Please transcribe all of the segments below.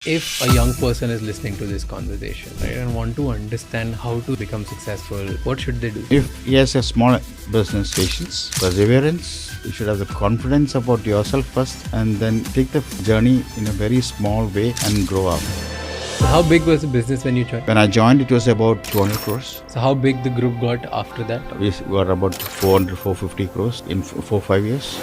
If a young person is listening to this conversation, right, and want to understand how to become successful, what should they do? If he has a small business, patience, perseverance, you should have the confidence about yourself first and then take the journey in a very small way and grow up. So how big was the business when you joined? When I joined, it was about 200 crores. So how big the group got after that? We were about 400, 450 crores in 4-5 years.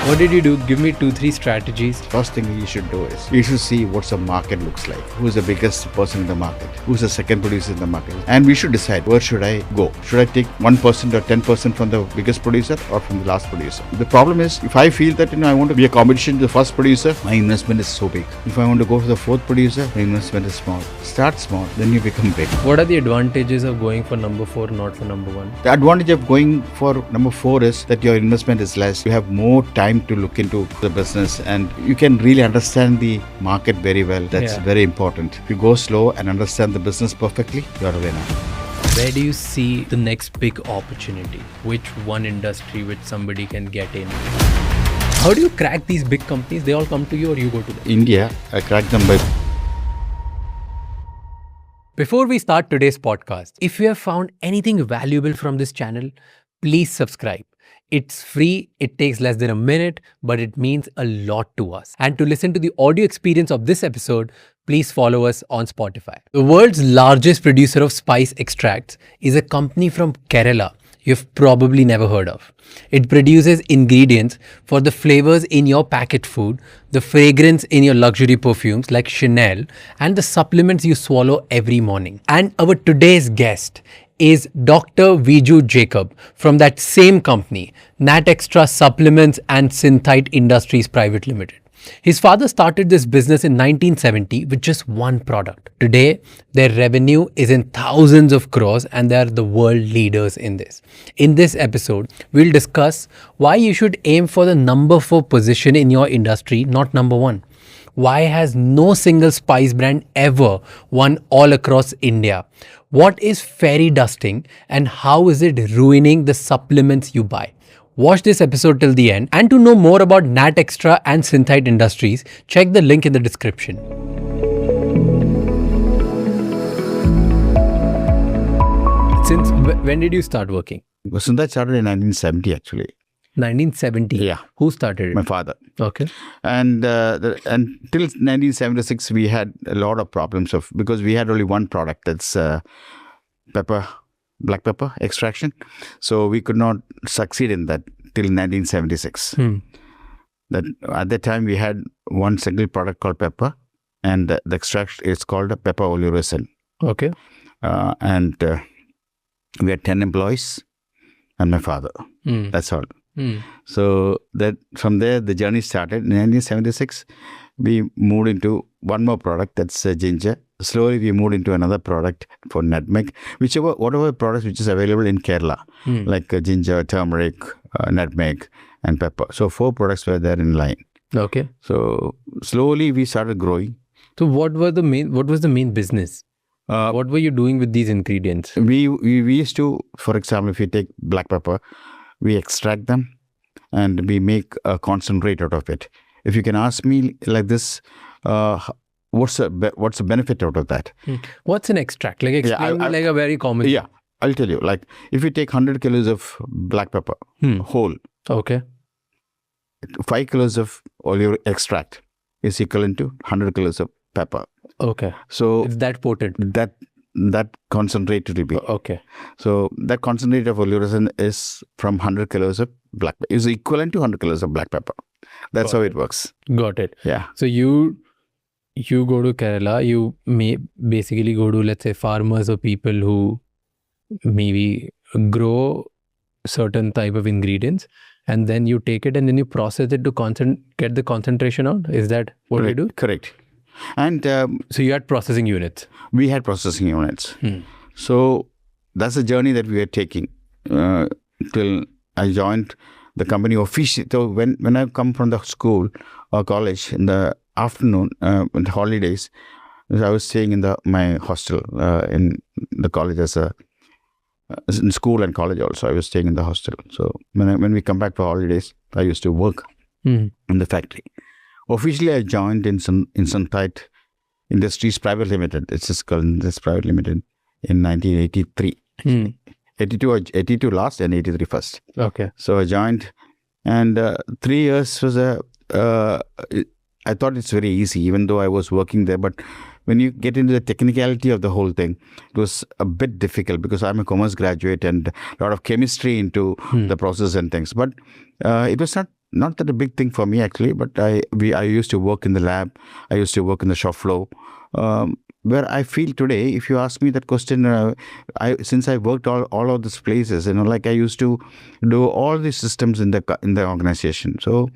What did you do? Give me 2-3 strategies. First thing you should do is you should see what the market looks like. Who's the biggest person in the market? Who's the second producer in the market? And we should decide where should I go? Should I take 1% or 10% from the biggest producer or from the last producer? The problem is if I feel that I want to be a competition to the first producer, my investment is so big. If I want to go for the fourth producer, my investment is small. Start small, then you become big. What are the advantages of going for number 4, not for number 1? The advantage of going for number 4 is that your investment is less. You have more time to look into the business and you can really understand the market very well. That's very important. If you go slow and understand the business perfectly, you are a winner. Where do you see the next big opportunity? Which one industry which somebody can get in? How do you crack these big companies? They all come to you or you go to them? India, I cracked them by... Before we start today's podcast, if you have found anything valuable from this channel, please subscribe. It's free, it takes less than a minute, but it means a lot to us. And to listen to the audio experience of this episode, please follow us on Spotify. The world's largest producer of spice extracts is a company from Kerala you've probably never heard of. It produces ingredients for the flavors in your packet food, the fragrance in your luxury perfumes like Chanel, and the supplements you swallow every morning. And our today's guest is Dr. Viju Jacob from that same company, Nat Extra Supplements and Synthite Industries Private Limited. His father started this business in 1970 with just one product. Today, their revenue is in thousands of crores and they are the world leaders in this. In this episode, we'll discuss why you should aim for the number 4 position in your industry, not number 1. Why has no single spice brand ever won all across India? What is fairy dusting and how is it ruining the supplements you buy? Watch this episode till the end, and to know more about Nat Extra and Synthite Industries, check the link in the description. Since when did you start working? Synthite started in 1970 actually. 1970? Yeah. Who started it? My father. Okay. And till 1976 we had a lot of problems because we had only one product, that's black pepper extraction. So we could not succeed in that till 1976. That at that time we had one single product called pepper, and the extract is called pepper oleoresin. Okay. And we had 10 employees and my father. That's all. So that from there the journey started. In 1976 we moved into one more product, that's ginger. Slowly we moved into another product for nutmeg, whatever products which is available in Kerala, like ginger, turmeric, nutmeg and pepper. So 4 products were there in line. Okay. So slowly we started growing. So what was the main business? What were you doing with these ingredients? We used to, for example, if you take black pepper, we extract them and we make a concentrate out of it. If you can ask me like this, what's the benefit out of that? What's an extract? Like explain like a very common. Yeah, I'll tell you. Like if you take 100 kilos of black pepper whole, okay, 5 kilos of oleo extract is equivalent to 100 kilos of pepper. Okay. So it's that potent. That concentrate will be. Okay. So that concentrate of oleoresin is from 100 kilos of black pepper. Is equivalent to 100 kilos of black pepper. That's how it works. Got it. Yeah. So you go to Kerala, you may basically go to, let's say, farmers or people who maybe grow certain type of ingredients, and then you take it and then you process it to get the concentration out. Is that what you do? Correct. And so you had processing units. We had processing units. So that's the journey that we were taking till I joined the company officially. So when I come from the school or college in the afternoon, in the holidays, I was staying in my hostel in the college in school and college also. I was staying in the hostel. So when we come back for holidays, I used to work in the factory. Officially, I joined in Synthite Industries Private Limited. It's just called Industries Private Limited in 1983. 82 last and 83 first. Okay. So I joined, and 3 years was I thought it's very easy, even though I was working there. But when you get into the technicality of the whole thing, it was a bit difficult because I'm a commerce graduate and a lot of chemistry into the process and things. But it was not that a big thing for me actually. But I used to work in the lab. I used to work in the shop floor. Where I feel today, if you ask me that question, since I worked all of these places, like I used to do all these systems in the organization. So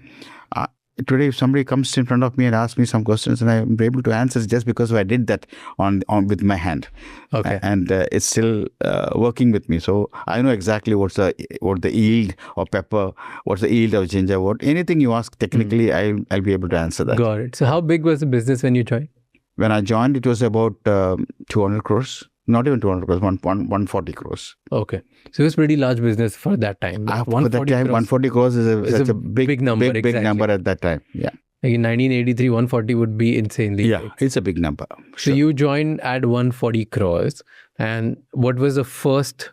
today, if somebody comes in front of me and asks me some questions, and I'm able to answer just because I did that on with my hand, and it's still working with me. So I know exactly what the yield of pepper, what's the yield of ginger, anything you ask technically, I'll be able to answer that. Got it. So how big was the business when you joined? When I joined, it was about 200 crores. Not even 200 crores, 140 crores. Okay. So it was pretty large business for that time. For that time, 140 crores is such a big number. Big number at that time. Yeah. Like in 1983, 140 would be insanely big. Big. It's a big number. Sure. So you joined at 140 crores. And what was the first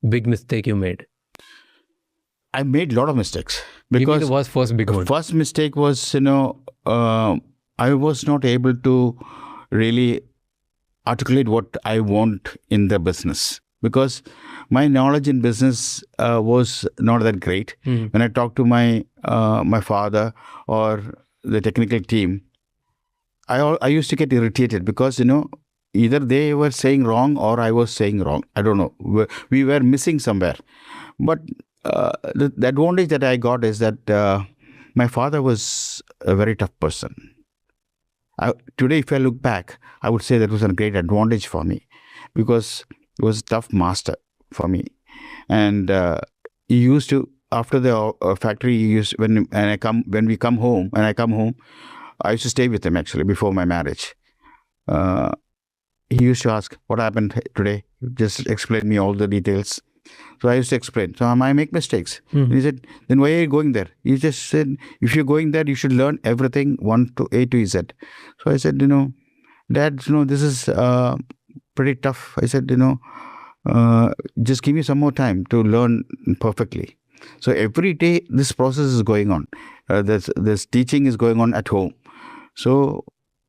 big mistake you made? I made a lot of mistakes. Because it was first big one. First mistake was, I was not able to really articulate what I want in the business, because my knowledge in business was not that great. When I talked to my father or the technical team, I used to get irritated because either they were saying wrong or I was saying wrong. I don't know. We were missing somewhere. But the advantage that I got is that my father was a very tough person. Today, if I look back, I would say that was a great advantage for me, because he was a tough master for me. And he used to, after the factory, when we come home, I used to stay with him actually before my marriage. He used to ask, what happened today? Just explain me all the details. So I used to explain. So I make mistakes. He said, then why are you going there? He just said, if you're going there, you should learn everything A to Z. So I said, Dad, this is pretty tough. I said, just give me some more time to learn perfectly. So every day this process is going on. This teaching is going on at home. So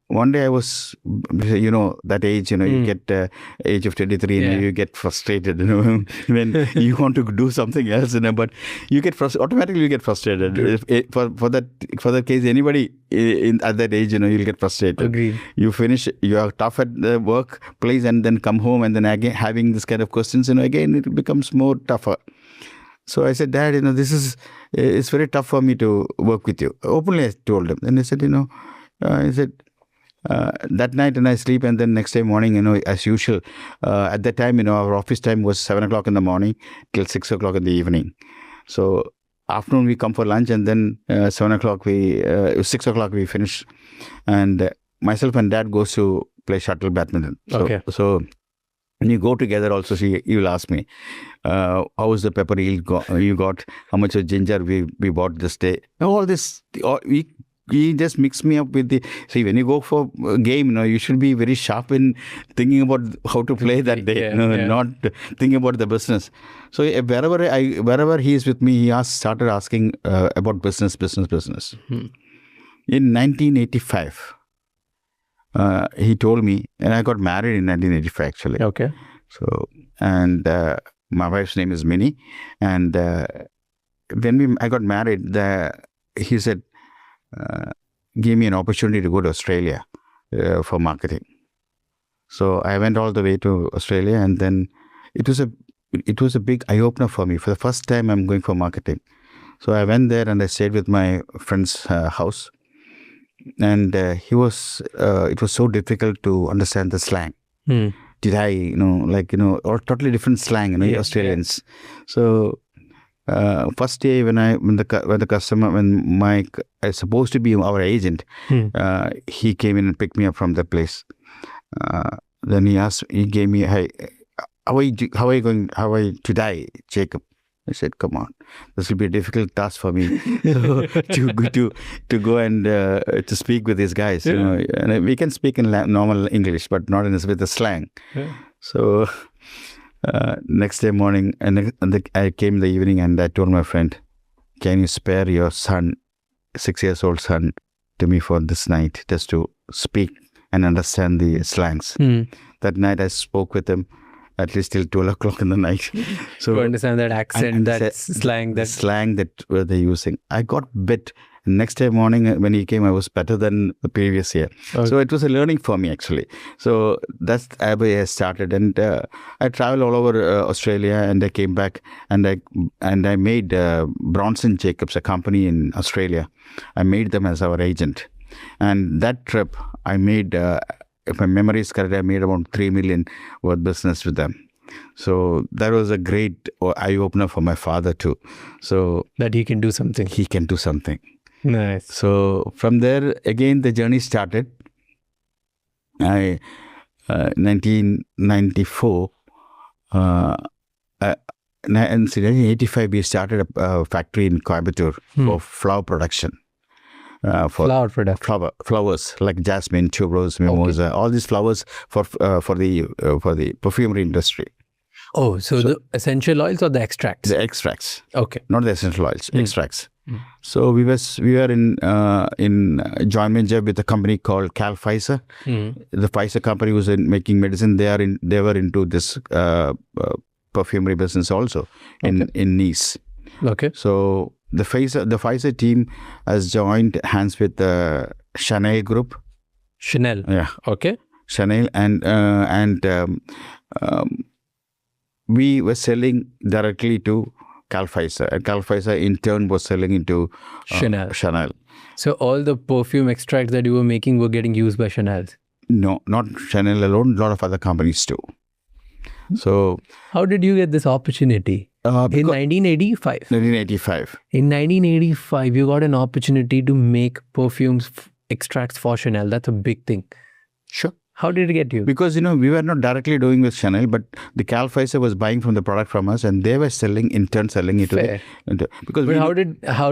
one day I was, that age, you get age of 23 and you get frustrated, when you want to do something else, but you get automatically you get frustrated. For that case, anybody at that age, you'll get frustrated. Agreed. You finish, you are tough at the workplace and then come home and then again having this kind of questions, again it becomes more tougher. So I said, Dad, it's very tough for me to work with you. Openly I told him. And he said, that night and I sleep, and then next day morning, as usual, at that time, our office time was 7 o'clock in the morning till 6 o'clock in the evening. So afternoon we come for lunch, and then 6 o'clock we finish, and myself and Dad goes to play shuttle badminton. So when you go together also, you will ask me, how is the pepper yield you got, how much of ginger we bought this day. All this, he just mixed me up with when you go for a game, you should be very sharp in thinking about how to play that day, not thinking about the business. So wherever he is with me, he started asking about business. In 1985, he told me, and I got married in 1985 actually. Okay. So, and my wife's name is Minnie, and when I got married, he said, gave me an opportunity to go to Australia for marketing. So I went all the way to Australia, and then it was a big eye opener for me. For the first time, I'm going for marketing. So I went there and I stayed with my friend's house, and it was so difficult to understand the slang. Did I, or totally different slang, Australians. So. First day when the customer, I supposed to be our agent, he came in and picked me up from the place. Then he gave me, hey, how are you today, Jacob? I said, come on, this will be a difficult task for me to go and to speak with these guys. You know, and we can speak in normal English, but not with the slang. So next day morning, I came in the evening and I told my friend, can you spare your son, 6-year-old son, to me for this night, just to speak and understand the slangs. That night I spoke with him at least till 12 o'clock in the night. So to understand that accent, that slang. The slang that they're using. I got bit. Next day morning when he came, I was better than the previous year. Okay. So it was a learning for me actually. So that's how I started. And I traveled all over Australia, and I came back and I made Bronson Jacobs, a company in Australia. I made them as our agent. And that trip I made, if my memory is correct, I made about 3 million worth business with them. So that was a great eye-opener for my father too. So that he can do something. He can do something. Nice. So from there, again, the journey started. 1994, in 1985, we started a factory in Coimbatore for flower production. Flower production. Flowers like jasmine, tuberose, mimosa, all these flowers for the perfumery industry. Oh, so the essential oils or the extracts? The extracts. Okay. Not the essential oils, extracts. So we were in joint venture with a company called Cal Pfizer. The Pfizer company was making medicine. They were into this perfumery business also in Nice. Okay. So the Pfizer team has joined hands with the Chanel group. Chanel. Yeah. Okay. Chanel and we were selling directly to Cal Pfizer, and Cal Pfizer in turn was selling into Chanel. So all the perfume extracts that you were making were getting used by Chanel? No, not Chanel alone. A lot of other companies too. So how did you get this opportunity? In 1985? 1985. In 1985, you got an opportunity to make perfumes extracts for Chanel. That's a big thing. Sure. How did it get you? Because, we were not directly doing with Chanel, but the Cal Pfizer was buying from the product from us, and they were selling it to because but how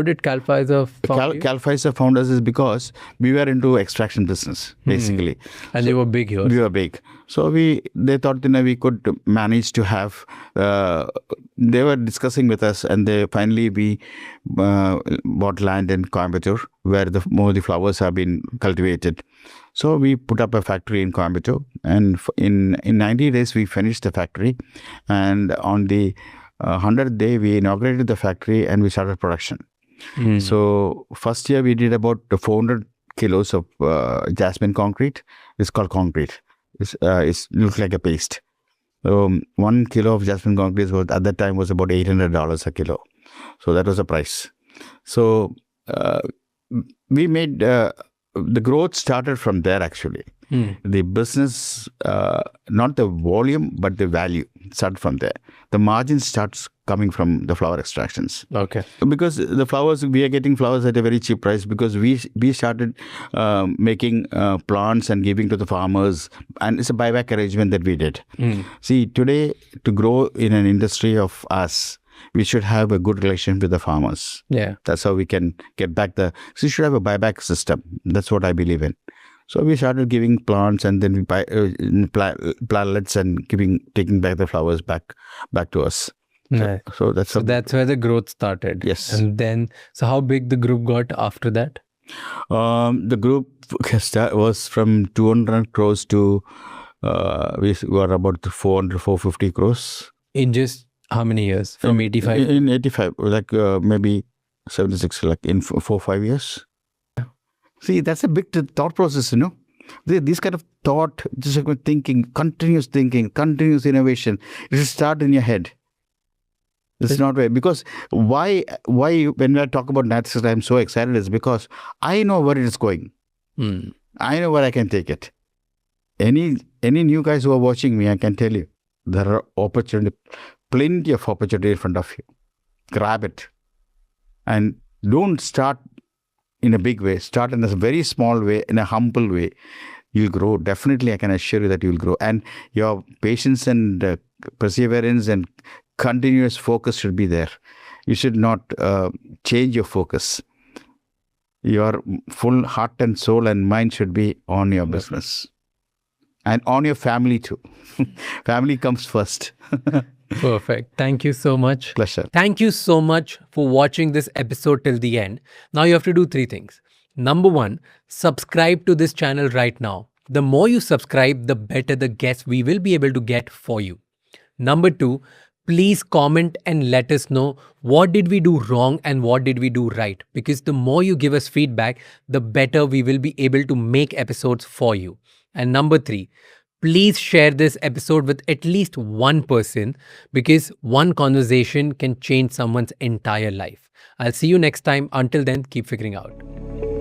did Cal Pfizer found Cal Pfizer found us is because we were into extraction business, basically. And they were big here. We were big. So they thought we could manage to have, they were discussing with us, and we bought land in Coimbatore where more of the flowers have been cultivated. So we put up a factory in Coimbatore, and in 90 days we finished the factory, and on the 100th day we inaugurated the factory and we started production. So first year we did about 400 kilos of jasmine concrete. It's called concrete. It looks like a paste. So 1 kilo of jasmine concrete at that time was about $800 a kilo. So that was the price. So we made... the growth started from there actually. The business, not the volume, but the value started from there. The margin starts coming from the flower extractions. Okay. Because the flowers, we are getting flowers at a very cheap price because we started making plants and giving to the farmers, and it's a buyback arrangement that we did. See, today to grow in an industry of us, we should have a good relation with the farmers. Yeah. That's how we can get back so you should have a buyback system. That's what I believe in. So we started giving plants, and then we buy plants and taking back the flowers back to us. Nice. So that's where the growth started. Yes. And then, so how big the group got after that? The group was from 200 crores to we were about 450 crores. In just how many years? From 85? In 85, like maybe 76, like in 4-5 years. See, that's a big thought process, These kind of thought, just thinking, continuous innovation, it should start in your head. It's not right. Because why when I talk about Natsus, I'm so excited is because I know where it is going. I know where I can take it. Any new guys who are watching me, I can tell you, there are plenty of opportunity in front of you. Grab it. And don't start in a big way. Start in a very small way, in a humble way. You'll grow. Definitely, I can assure you that you'll grow. And your patience and perseverance and continuous focus should be there. You should not change your focus. Your full heart and soul and mind should be on your business and on your family too. Family comes first. Perfect. Thank you so much. Pleasure. Thank you so much for watching this episode till the end. Now you have to do 3 things. Number 1, subscribe to this channel right now. The more you subscribe, the better the guests we will be able to get for you. Number 2, please comment and let us know what did we do wrong and what did we do right. Because the more you give us feedback, the better we will be able to make episodes for you. And number 3, please share this episode with at least one person, because one conversation can change someone's entire life. I'll see you next time. Until then, keep figuring out.